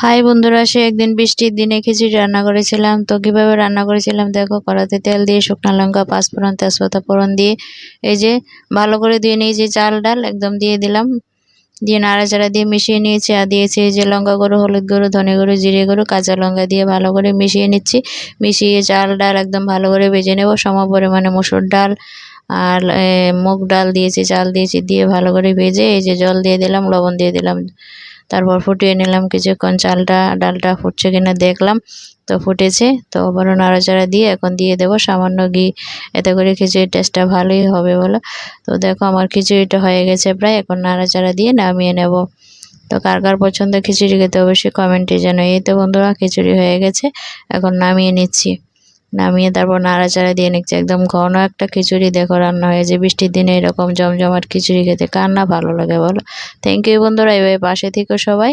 High বন্ধুরা, সে একদিন বৃষ্টির দিনে খিচুড়ি রান্না করেছিলাম। তো কিভাবে রান্না করেছিলাম দেখো। কড়াতে তেল দিয়ে শুকনো লঙ্কা, পাঁচফোড়ন, তেজপাতা ফোড়ন দিয়ে এই যে ভালো করে দিয়ে নিয়েছি, চাল ডাল একদম দিয়ে দিলাম। দিয়ে নাড়াচাড়া দিয়ে মিশিয়ে নিয়েছি। আর দিয়েছি এই যে লঙ্কা গুঁড়ো, হলুদ গুঁড়ো, ধনে গুঁড়ো, জিরে গুঁড়ো, কাঁচা লঙ্কা দিয়ে ভালো করে মিশিয়ে নিচ্ছি। মিশিয়ে চাল ডাল একদম ভালো করে ভেজে নেব। সম পরিমাণে মসুর ডাল আর মুগ ডাল দিয়েছি, চাল দিয়েছি, দিয়ে ভালো করে ভেজে এই যে জল দিয়ে দিলাম, লবণ দিয়ে দিলাম। তারপর ফুটিয়ে নিলাম কিছুক্ষণ। ডালটা ফুটছে কিনা দেখলাম, তো ফুটেছে। তো আবারও নাড়াচাড়া দিয়ে এখন দিয়ে দেবো সামান্য ঘি। এতে করে খিচুড়ির টেস্টটা ভালোই হবে বলো। তো দেখো আমার খিচুড়িটা হয়ে গেছে প্রায়। এখন নাড়াচাড়া দিয়ে নামিয়ে নেব। তো কার কার পছন্দ খিচুড়ি খেতে অবশ্যই কমেন্টে জানাই। এই তো বন্ধুরা, খিচুড়ি হয়ে গেছে, এখন নামিয়ে নিচ্ছি। নামিয়ে তারপর নাড়াচাড়া দিয়ে নিচ্ছি। একদম ঘন একটা খিচুড়ি দেখো রান্না হয়েছে। বৃষ্টির দিনে এরকম জমজমাট খিচুড়ি খেতে কার না ভালো লাগে বলো। থ্যাংক ইউ বন্ধুরা, এভাবে পাশে থেকো সবাই।